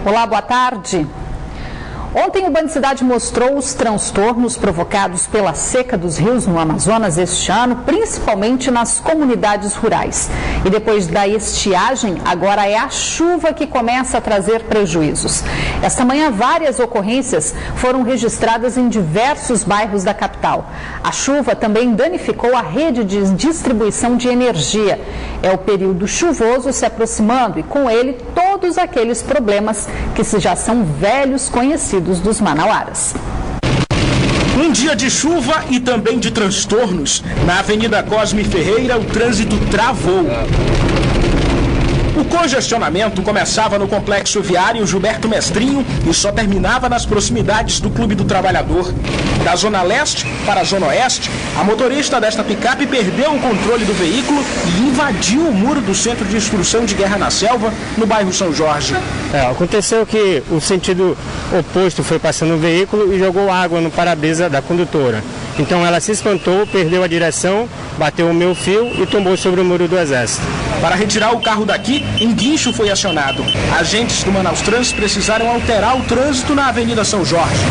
Olá, boa tarde. Ontem o Band Cidade mostrou os transtornos provocados pela seca dos rios no Amazonas este ano, principalmente nas comunidades rurais. E depois da estiagem, agora é a chuva que começa a trazer prejuízos. Esta manhã, várias ocorrências foram registradas em diversos bairros da capital. A chuva também danificou a rede de distribuição de energia. É o período chuvoso se aproximando e, com ele, todos aqueles problemas que já são velhos conhecidos dos manauaras. Um dia de chuva e também de transtornos. Na Avenida Cosme Ferreira, o trânsito travou. O congestionamento começava no complexo viário Gilberto Mestrinho e só terminava nas proximidades do Clube do Trabalhador. Da Zona Leste para a Zona Oeste, a motorista desta picape perdeu o controle do veículo e invadiu o muro do Centro de Instrução de Guerra na Selva, no bairro São Jorge. Aconteceu que o sentido oposto foi passando o veículo e jogou água no para-brisa da condutora. Então ela se espantou, perdeu a direção, bateu o meu fio e tombou sobre o muro do Exército. Para retirar o carro daqui, um guincho foi acionado. Agentes do Manaus Trans precisaram alterar o trânsito na Avenida São Jorge.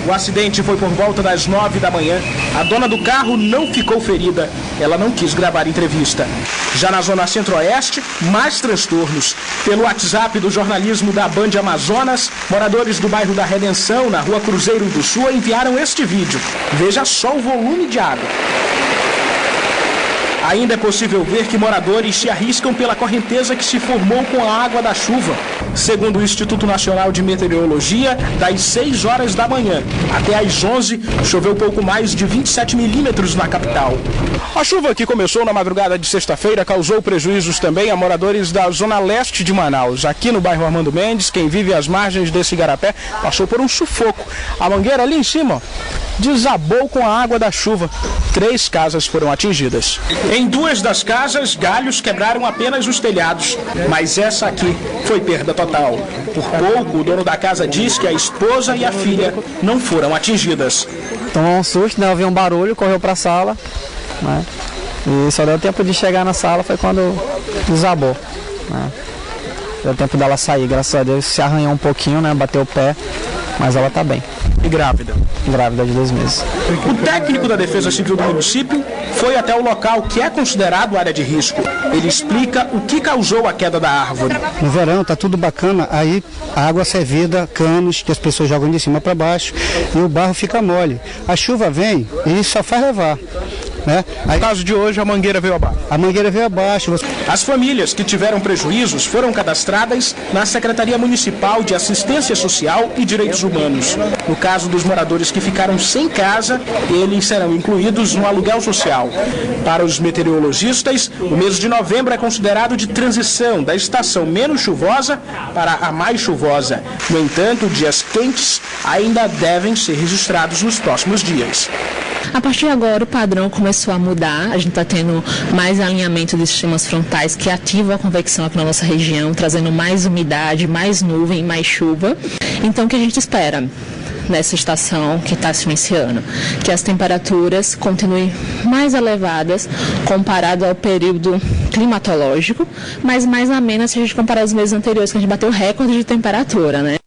O acidente foi por volta das 9 da manhã. A dona do carro não ficou ferida. Ela não quis gravar entrevista. Já na Zona Centro-Oeste, mais transtornos. Pelo WhatsApp do jornalismo da Band Amazonas, moradores do bairro da Redenção, na Rua Cruzeiro do Sul, enviaram este vídeo. Veja só o volume de água. Ainda é possível ver que moradores se arriscam pela correnteza que se formou com a água da chuva. Segundo o Instituto Nacional de Meteorologia, das 6 horas da manhã até às 11, choveu pouco mais de 27 milímetros na capital. A chuva que começou na madrugada de sexta-feira causou prejuízos também a moradores da Zona Leste de Manaus. Aqui no bairro Armando Mendes, quem vive às margens desse igarapé passou por um sufoco. A mangueira ali em cima desabou com a água da chuva. 3 casas foram atingidas. Em 2 das casas, galhos quebraram apenas os telhados, mas essa aqui foi perda total. Por pouco, o dono da casa diz que a esposa e a filha não foram atingidas. Tomou um susto, né? Ouviu um barulho, correu para a sala, né? E só deu tempo de chegar na sala, foi quando desabou, né? Deu tempo dela sair, graças a Deus, se arranhou um pouquinho, né? Bateu o pé, mas ela tá bem. E grávida? Grávida de 2 meses. O técnico da Defesa Civil do município foi até o local que é considerado área de risco. Ele explica o que causou a queda da árvore. No verão tá tudo bacana, aí a água servida, canos que as pessoas jogam de cima para baixo e o barro fica mole. A chuva vem e só faz levar. Né? No caso de hoje, a mangueira veio abaixo. A mangueira veio abaixo. As famílias que tiveram prejuízos foram cadastradas na Secretaria Municipal de Assistência Social e Direitos Humanos. No caso dos moradores que ficaram sem casa, eles serão incluídos no aluguel social. Para os meteorologistas, o mês de novembro é considerado de transição da estação menos chuvosa para a mais chuvosa. No entanto, dias quentes ainda devem ser registrados nos próximos dias. A partir de agora, o padrão começou a mudar, a gente está tendo mais alinhamento dos sistemas frontais que ativam a convecção aqui na nossa região, trazendo mais umidade, mais nuvem, mais chuva. Então, o que a gente espera nessa estação que está se iniciando? Que as temperaturas continuem mais elevadas comparado ao período climatológico, mas mais amenas se a gente comparar os meses anteriores, que a gente bateu recorde de temperatura, né?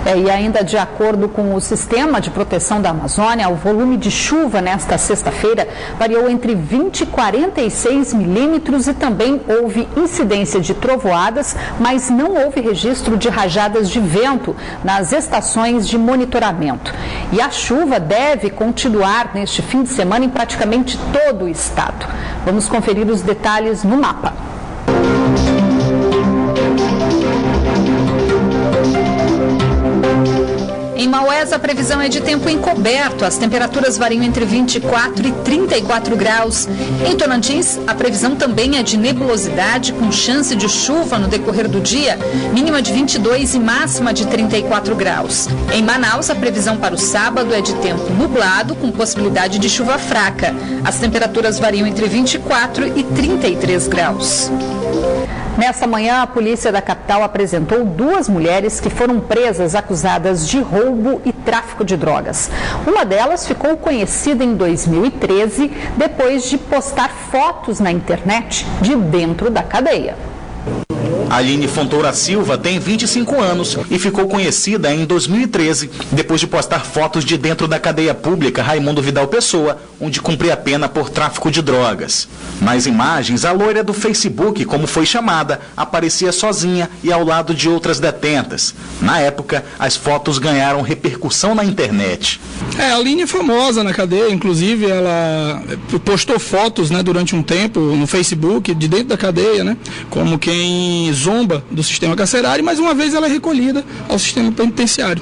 E ainda de acordo com o Sistema de Proteção da Amazônia, o volume de chuva nesta sexta-feira variou entre 20 e 46 milímetros e também houve incidência de trovoadas, mas não houve registro de rajadas de vento nas estações de monitoramento. E a chuva deve continuar neste fim de semana em praticamente todo o estado. Vamos conferir os detalhes no mapa. Em Maués, a previsão é de tempo encoberto. As temperaturas variam entre 24 e 34 graus. Em Tocantins, a previsão também é de nebulosidade, com chance de chuva no decorrer do dia, mínima de 22 e máxima de 34 graus. Em Manaus, a previsão para o sábado é de tempo nublado, com possibilidade de chuva fraca. As temperaturas variam entre 24 e 33 graus. Nesta manhã, a polícia da capital apresentou 2 mulheres que foram presas acusadas de roubo e tráfico de drogas. Uma delas ficou conhecida em 2013 depois de postar fotos na internet de dentro da cadeia. Aline Fontoura Silva tem 25 anos e ficou conhecida em 2013, depois de postar fotos de dentro da cadeia pública Raimundo Vidal Pessoa, onde cumpria a pena por tráfico de drogas. Nas imagens, a loira do Facebook, como foi chamada, aparecia sozinha e ao lado de outras detentas. Na época, as fotos ganharam repercussão na internet. A Aline é famosa na cadeia, inclusive ela postou fotos, né, durante um tempo no Facebook, de dentro da cadeia, né, como quem zomba do sistema carcerário, mas uma vez ela é recolhida ao sistema penitenciário.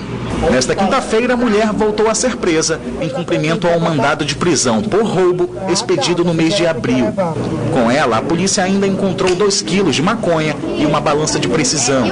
Nesta quinta-feira, a mulher voltou a ser presa em cumprimento ao mandado de prisão por roubo expedido no mês de abril. Com ela, a polícia ainda encontrou 2 quilos de maconha e uma balança de precisão.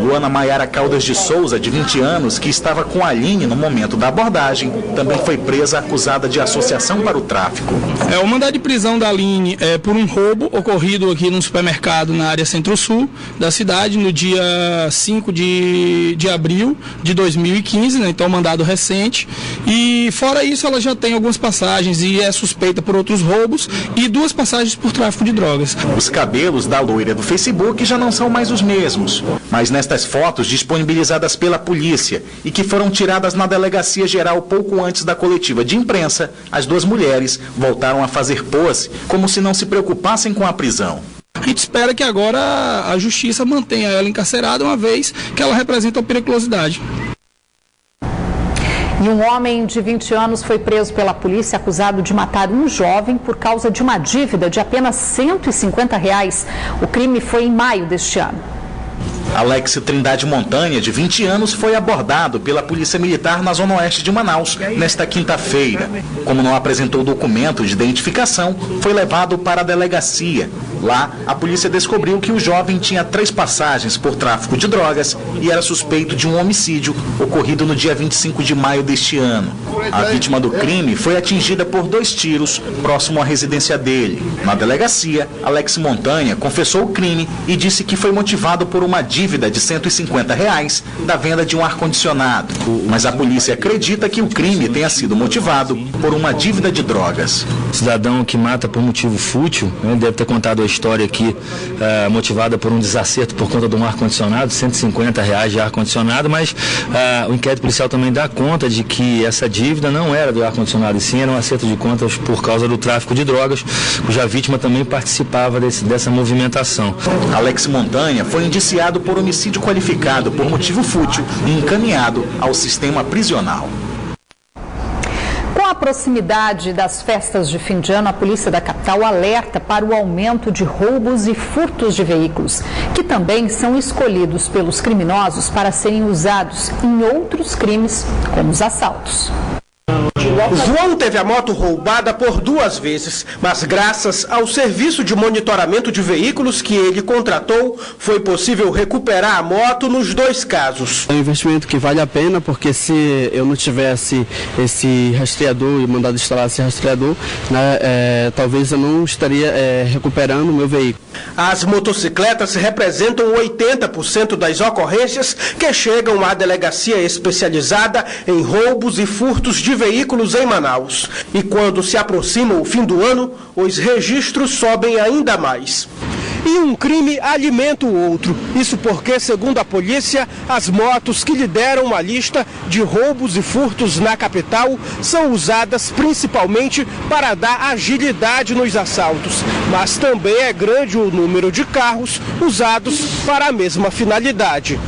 Luana Maiara Caldas de Souza, de 20 anos, que estava com a Aline no momento da abordagem, também foi presa acusada de associação para o tráfico. O mandado de prisão da Aline é por um roubo ocorrido aqui num supermercado na área centro-sul da cidade no dia 5 de abril de 2015, né, então mandado recente. E fora isso, ela já tem algumas passagens e é suspeita por outros roubos e 2 passagens por tráfico de drogas. Os cabelos da loira do Facebook já não são mais os mesmos, mas nestas fotos disponibilizadas pela polícia e que foram tiradas na Delegacia Geral pouco antes da coletiva de imprensa, as 2 mulheres voltaram a fazer pose como se não se preocupassem com a prisão. A gente espera que agora a justiça mantenha ela encarcerada, uma vez que ela representa uma periculosidade. E um homem de 20 anos foi preso pela polícia acusado de matar um jovem por causa de uma dívida de apenas R$150. O crime foi em maio deste ano. Alex Trindade Montanha, de 20 anos, foi abordado pela Polícia Militar na Zona Oeste de Manaus nesta quinta-feira. Como não apresentou documento de identificação, foi levado para a delegacia. Lá, a polícia descobriu que o jovem tinha 3 passagens por tráfico de drogas e era suspeito de um homicídio ocorrido no dia 25 de maio deste ano. A vítima do crime foi atingida por 2 tiros próximo à residência dele. Na delegacia, Alex Montanha confessou o crime e disse que foi motivado por uma dívida de R$150 da venda de um ar-condicionado. Mas a polícia acredita que o crime tenha sido motivado por uma dívida de drogas. Cidadão que mata por motivo fútil, né, deve ter contado a história aqui, motivada por um desacerto por conta de um ar-condicionado, R$150 de ar-condicionado, mas o inquérito policial também dá conta de que essa dívida não era do ar-condicionado, e sim era um acerto de contas por causa do tráfico de drogas, cuja vítima também participava dessa movimentação. Alex Montanha foi indiciado por homicídio qualificado por motivo fútil e encaminhado ao sistema prisional. Com a proximidade das festas de fim de ano, a polícia da capital alerta para o aumento de roubos e furtos de veículos, que também são escolhidos pelos criminosos para serem usados em outros crimes, como os assaltos. João teve a moto roubada por 2 vezes, mas graças ao serviço de monitoramento de veículos que ele contratou, foi possível recuperar a moto nos 2 casos. É um investimento que vale a pena, porque se eu não tivesse esse rastreador e mandado instalar esse rastreador, né, talvez eu não estaria recuperando o meu veículo. As motocicletas representam 80% das ocorrências que chegam à delegacia especializada em roubos e furtos de veículos em Manaus. E quando se aproxima o fim do ano, os registros sobem ainda mais. E um crime alimenta o outro. Isso porque, segundo a polícia, as motos que lideram a lista de roubos e furtos na capital são usadas principalmente para dar agilidade nos assaltos. Mas também é grande o número de carros usados para a mesma finalidade.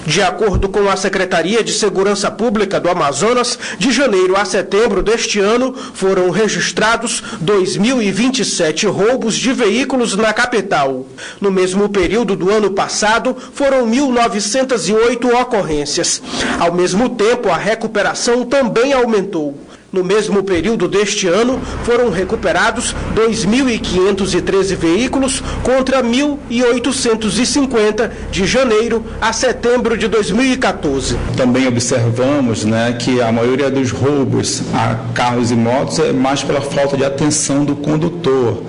De acordo com a Secretaria de Segurança Pública do Amazonas, de janeiro a setembro deste ano, foram registrados 2.027 roubos de veículos na capital. No mesmo período do ano passado, foram 1.908 ocorrências. Ao mesmo tempo, a recuperação também aumentou. No mesmo período deste ano, foram recuperados 2.513 veículos contra 1.850 de janeiro a setembro de 2014. Também observamos, que a maioria dos roubos a carros e motos é mais pela falta de atenção do condutor.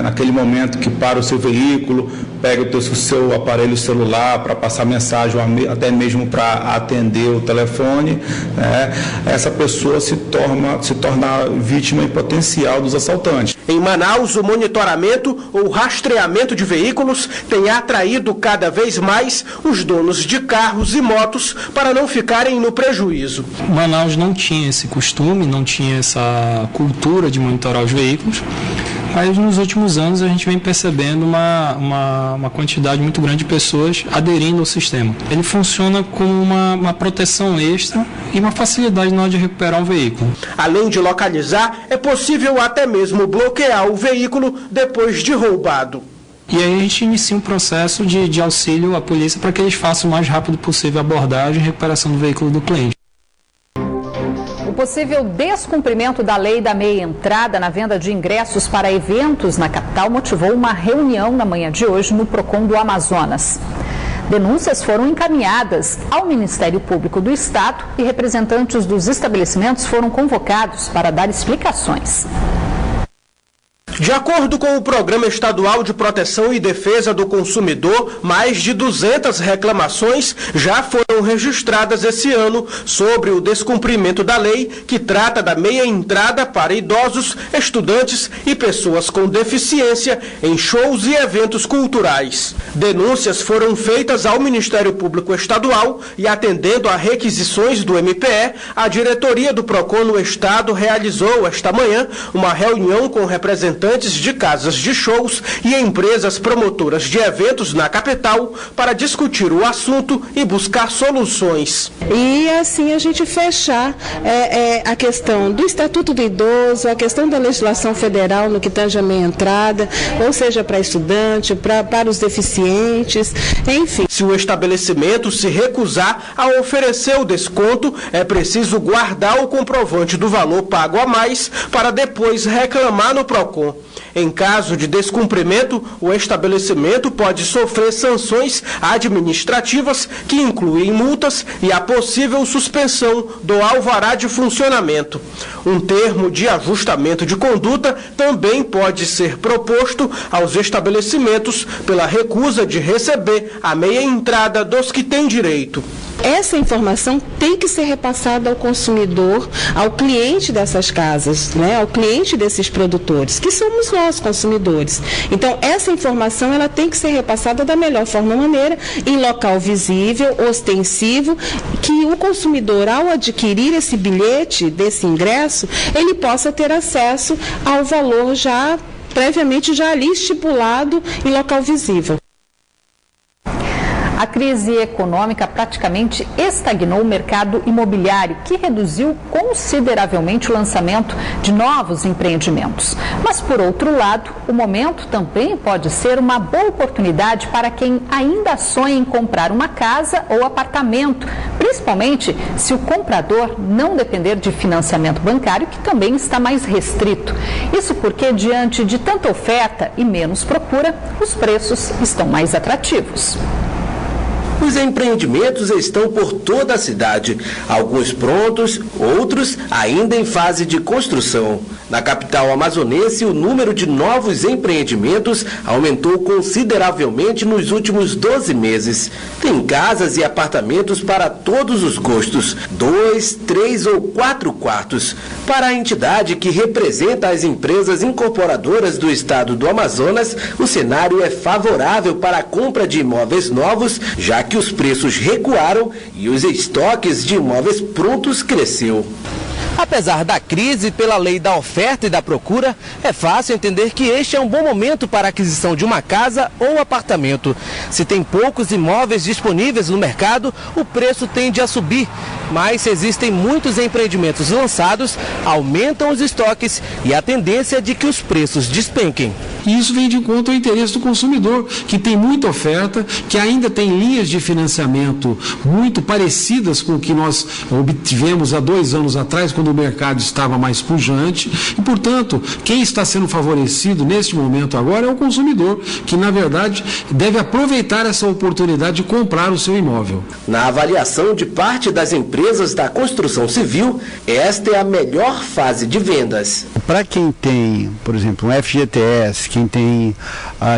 naquele momento que para o seu veículo, pega o seu aparelho celular para passar mensagem, ou até mesmo para atender o telefone, essa pessoa se torna vítima em potencial dos assaltantes. Em Manaus, o monitoramento ou rastreamento de veículos tem atraído cada vez mais os donos de carros e motos para não ficarem no prejuízo. Manaus não tinha esse costume, não tinha essa cultura de monitorar os veículos, mas nos últimos anos a gente vem percebendo uma quantidade muito grande de pessoas aderindo ao sistema. Ele funciona como uma proteção extra e uma facilidade na hora de recuperar um veículo. Além de localizar, é possível até mesmo bloquear o veículo depois de roubado. E aí a gente inicia um processo de auxílio à polícia para que eles façam o mais rápido possível a abordagem e recuperação do veículo do cliente. O possível descumprimento da lei da meia entrada na venda de ingressos para eventos na capital motivou uma reunião na manhã de hoje no Procon do Amazonas. Denúncias foram encaminhadas ao Ministério Público do Estado e representantes dos estabelecimentos foram convocados para dar explicações. De acordo com o Programa Estadual de Proteção e Defesa do Consumidor, mais de 200 reclamações já foram registradas esse ano sobre o descumprimento da lei que trata da meia entrada para idosos, estudantes e pessoas com deficiência em shows e eventos culturais. Denúncias foram feitas ao Ministério Público Estadual e, atendendo a requisições do MPE, a diretoria do Procon no Estado realizou esta manhã uma reunião com representantes de casas de shows e empresas promotoras de eventos na capital para discutir o assunto e buscar soluções. E assim a gente fechar a questão do Estatuto do Idoso, a questão da legislação federal no que tange a meia entrada, ou seja, para estudante, para os deficientes, enfim. Se o estabelecimento se recusar a oferecer o desconto, é preciso guardar o comprovante do valor pago a mais para depois reclamar no Procon. Em caso de descumprimento, o estabelecimento pode sofrer sanções administrativas que incluem multas e a possível suspensão do alvará de funcionamento. Um termo de ajustamento de conduta também pode ser proposto aos estabelecimentos pela recusa de receber a meia entrada dos que têm direito. Essa informação tem que ser repassada ao consumidor, ao cliente dessas casas, ao cliente desses produtores, que somos nós, consumidores. Então, essa informação ela tem que ser repassada da melhor forma e maneira, em local visível, ostensivo, que o consumidor, ao adquirir esse bilhete, desse ingresso, ele possa ter acesso ao valor previamente ali estipulado em local visível. A crise econômica praticamente estagnou o mercado imobiliário, que reduziu consideravelmente o lançamento de novos empreendimentos. Mas, por outro lado, o momento também pode ser uma boa oportunidade para quem ainda sonha em comprar uma casa ou apartamento, principalmente se o comprador não depender de financiamento bancário, que também está mais restrito. Isso porque, diante de tanta oferta e menos procura, os preços estão mais atrativos. Os empreendimentos estão por toda a cidade, alguns prontos, outros ainda em fase de construção. Na capital amazonense, o número de novos empreendimentos aumentou consideravelmente nos últimos 12 meses. Tem casas e apartamentos para todos os gostos, 2, 3 ou 4 quartos. Para a entidade que representa as empresas incorporadoras do estado do Amazonas, o cenário é favorável para a compra de imóveis novos, já que os preços recuaram e os estoques de imóveis prontos cresceu. Apesar da crise pela lei da oferta e da procura, é fácil entender que este é um bom momento para a aquisição de uma casa ou apartamento. Se tem poucos imóveis disponíveis no mercado, o preço tende a subir. Mas se existem muitos empreendimentos lançados, aumentam os estoques e a tendência é de que os preços despenquem. E isso vem de encontro ao interesse do consumidor, que tem muita oferta, que ainda tem linhas de financiamento muito parecidas com o que nós obtivemos há 2 anos atrás, quando o mercado estava mais pujante. E, portanto, quem está sendo favorecido neste momento agora é o consumidor, que, na verdade, deve aproveitar essa oportunidade de comprar o seu imóvel. Na avaliação de parte das empresas da construção civil, esta é a melhor fase de vendas. Para quem tem, por exemplo, um FGTS, quem tem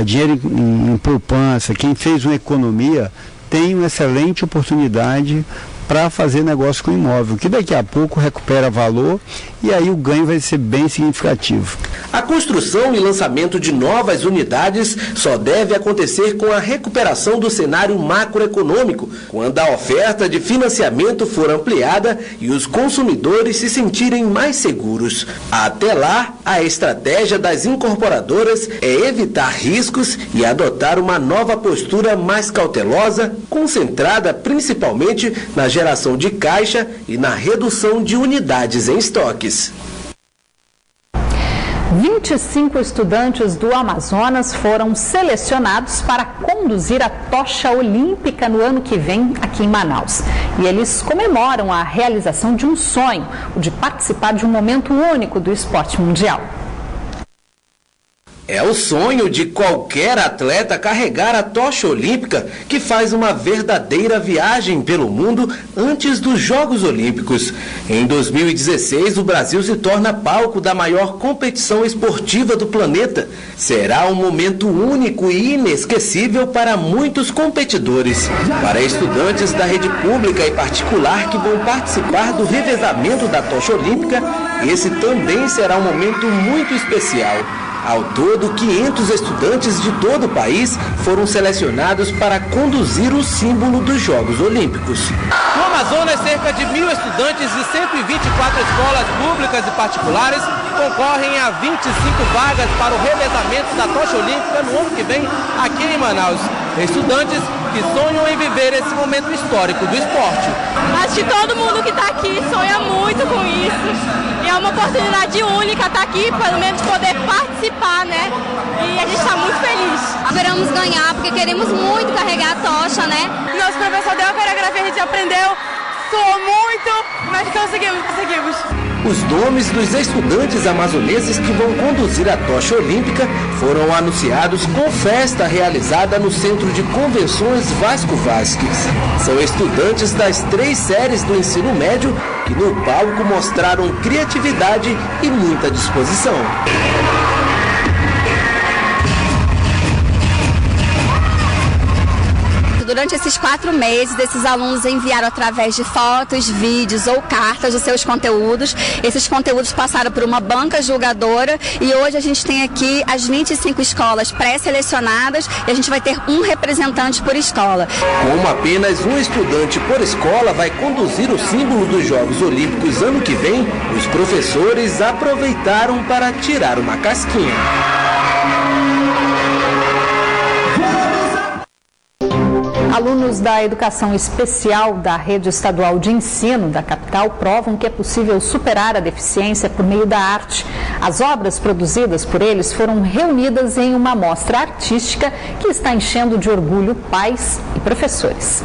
dinheiro em poupança, quem fez uma economia, tem uma excelente oportunidade para fazer negócio com imóvel, que daqui a pouco recupera valor e aí o ganho vai ser bem significativo. A construção e lançamento de novas unidades só deve acontecer com a recuperação do cenário macroeconômico, quando a oferta de financiamento for ampliada e os consumidores se sentirem mais seguros. Até lá, a estratégia das incorporadoras é evitar riscos e adotar uma nova postura mais cautelosa, concentrada principalmente na geração de caixa e na redução de unidades em estoques. 25 estudantes do Amazonas foram selecionados para conduzir a tocha olímpica no ano que vem aqui em Manaus. E eles comemoram a realização de um sonho, o de participar de um momento único do esporte mundial. É o sonho de qualquer atleta carregar a tocha olímpica, que faz uma verdadeira viagem pelo mundo antes dos Jogos Olímpicos. Em 2016, o Brasil se torna palco da maior competição esportiva do planeta. Será um momento único e inesquecível para muitos competidores. Para estudantes da rede pública e particular que vão participar do revezamento da tocha olímpica, esse também será um momento muito especial. Ao todo, 500 estudantes de todo o país foram selecionados para conduzir o símbolo dos Jogos Olímpicos. No Amazonas, cerca de 1.000 estudantes de 124 escolas públicas e particulares concorrem a 25 vagas para o revezamento da tocha olímpica no ano que vem aqui em Manaus. Estudantes que sonham em viver esse momento histórico do esporte. Acho que todo mundo que está aqui sonha muito com isso. E é uma oportunidade única estar aqui, pelo menos poder participar, né? E a gente está muito feliz. Esperamos ganhar, porque queremos muito carregar a tocha, né? Nosso professor deu a coreografia, a gente aprendeu, suou muito, mas conseguimos. Os nomes dos estudantes amazoneses que vão conduzir a tocha olímpica foram anunciados com festa realizada no Centro de Convenções Vasco Vasques. São estudantes das 3 séries do ensino médio que no palco mostraram criatividade e muita disposição. Durante esses 4 meses, esses alunos enviaram através de fotos, vídeos ou cartas os seus conteúdos. Esses conteúdos passaram por uma banca julgadora e hoje a gente tem aqui as 25 escolas pré-selecionadas e a gente vai ter um representante por escola. Como apenas um estudante por escola vai conduzir o símbolo dos Jogos Olímpicos ano que vem, os professores aproveitaram para tirar uma casquinha. Alunos da educação especial da rede estadual de ensino da capital provam que é possível superar a deficiência por meio da arte. As obras produzidas por eles foram reunidas em uma mostra artística que está enchendo de orgulho pais e professores.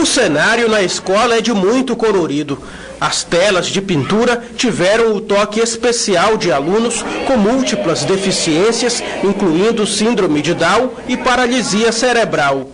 O cenário na escola é de muito colorido. As telas de pintura tiveram o toque especial de alunos com múltiplas deficiências, incluindo síndrome de Down e paralisia cerebral.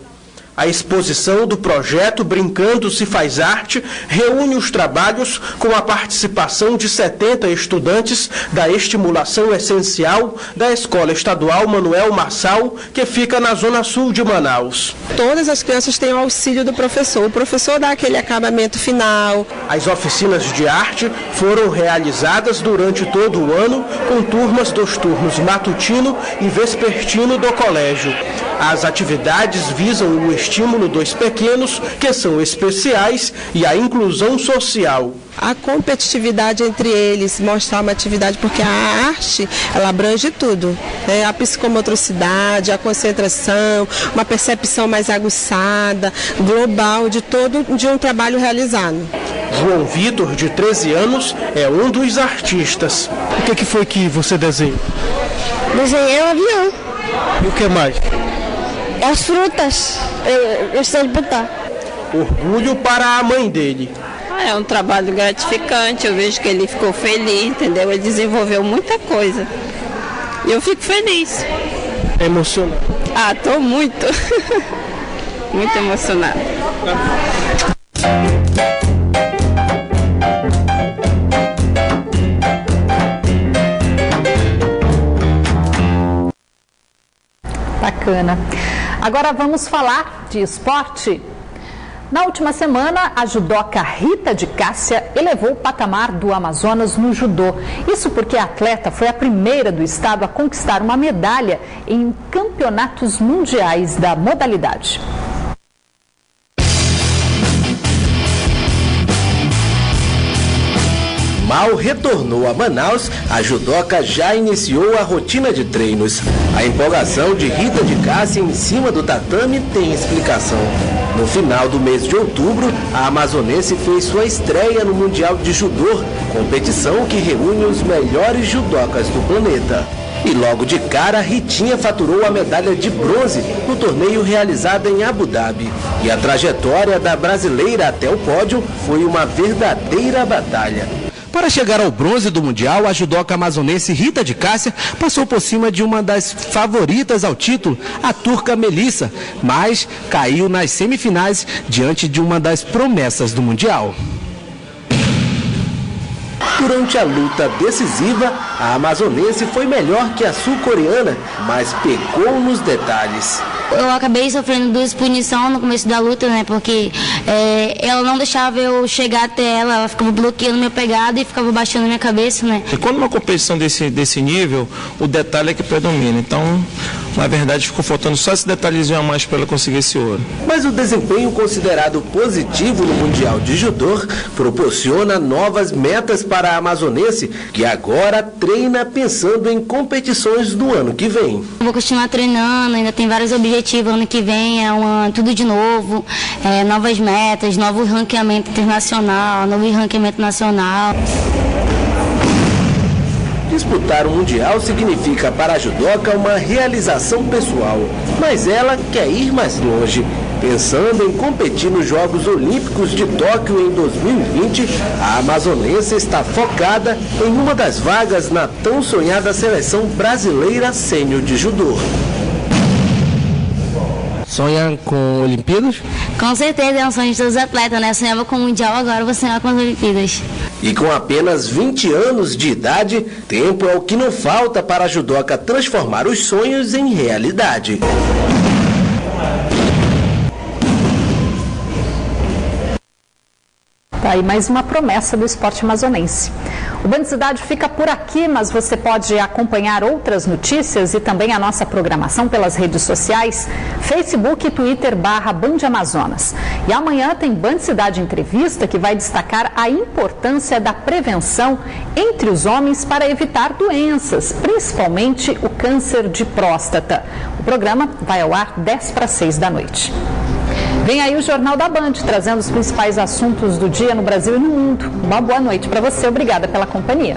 A exposição do projeto Brincando se faz arte reúne os trabalhos com a participação de 70 estudantes da estimulação essencial da Escola Estadual Manuel Marçal, que fica na zona sul de Manaus. Todas as crianças têm o auxílio do professor. O professor dá aquele acabamento final. As oficinas de arte foram realizadas durante todo o ano com turmas dos turnos matutino e vespertino do colégio. As atividades visam o estímulo dos pequenos, que são especiais, e a inclusão social. A competitividade entre eles, mostrar uma atividade, porque a arte, ela abrange tudo, né? A psicomotricidade, a concentração, uma percepção mais aguçada, global de um trabalho realizado. João Vitor, de 13 anos, é um dos artistas. O que foi que você desenhou? Desenhei um avião. E o que mais? As frutas, eu sei botar. Orgulho para a mãe dele. É um trabalho gratificante, eu vejo que ele ficou feliz, entendeu? Ele desenvolveu muita coisa. E eu fico feliz. É emocionado? Ah, tô muito. Muito emocionada. bacana. Agora vamos falar de esporte. Na última semana, a judoca Rita de Cássia elevou o patamar do Amazonas no judô. Isso porque a atleta foi a primeira do estado a conquistar uma medalha em campeonatos mundiais da modalidade. Mal retornou a Manaus, a judoca já iniciou a rotina de treinos. A empolgação de Rita de Cássia em cima do tatame tem explicação. No final do mês de outubro, a amazonense fez sua estreia no Mundial de Judô, competição que reúne os melhores judocas do planeta. E logo de cara, Ritinha faturou a medalha de bronze no torneio realizado em Abu Dhabi. E a trajetória da brasileira até o pódio foi uma verdadeira batalha. Para chegar ao bronze do Mundial, a judoca amazonense Rita de Cássia passou por cima de uma das favoritas ao título, a turca Melissa, mas caiu nas semifinais diante de uma das promessas do Mundial. Durante a luta decisiva, a amazonense foi melhor que a sul-coreana, mas pecou nos detalhes. Eu acabei sofrendo 2 punições no começo da luta, né? Porque ela não deixava eu chegar até ela ficava bloqueando minha pegada e ficava baixando minha cabeça, né? E quando uma competição desse nível, o detalhe é que predomina. Então, na verdade, ficou faltando só esse detalhezinho a mais para ela conseguir esse ouro. Mas o desempenho considerado positivo no Mundial de Judô proporciona novas metas para a amazonense, que agora treina pensando em competições do ano que vem. Vou continuar treinando, ainda tem vários objetivos. Ano que vem tudo de novo, novas metas, novo ranqueamento internacional, novo ranqueamento nacional. Disputar o Mundial significa para a judoca uma realização pessoal, mas ela quer ir mais longe. Pensando em competir nos Jogos Olímpicos de Tóquio em 2020, a amazonense está focada em uma das vagas na tão sonhada seleção brasileira sênior de judô. Sonha com Olimpíadas? Com certeza, é um sonho de todos os atletas, né? Eu sonhava com o Mundial, agora vou sonhar com as Olimpíadas. E com apenas 20 anos de idade, tempo é o que não falta para a judoca transformar os sonhos em realidade. Tá aí mais uma promessa do esporte amazonense. O Band Cidade fica por aqui, mas você pode acompanhar outras notícias e também a nossa programação pelas redes sociais, Facebook e Twitter /Band Amazonas. E amanhã tem Band Cidade Entrevista, que vai destacar a importância da prevenção entre os homens para evitar doenças, principalmente o câncer de próstata. O programa vai ao ar 5:50 da noite. Vem aí o Jornal da Band, trazendo os principais assuntos do dia no Brasil e no mundo. Uma boa noite para você, obrigada pela companhia.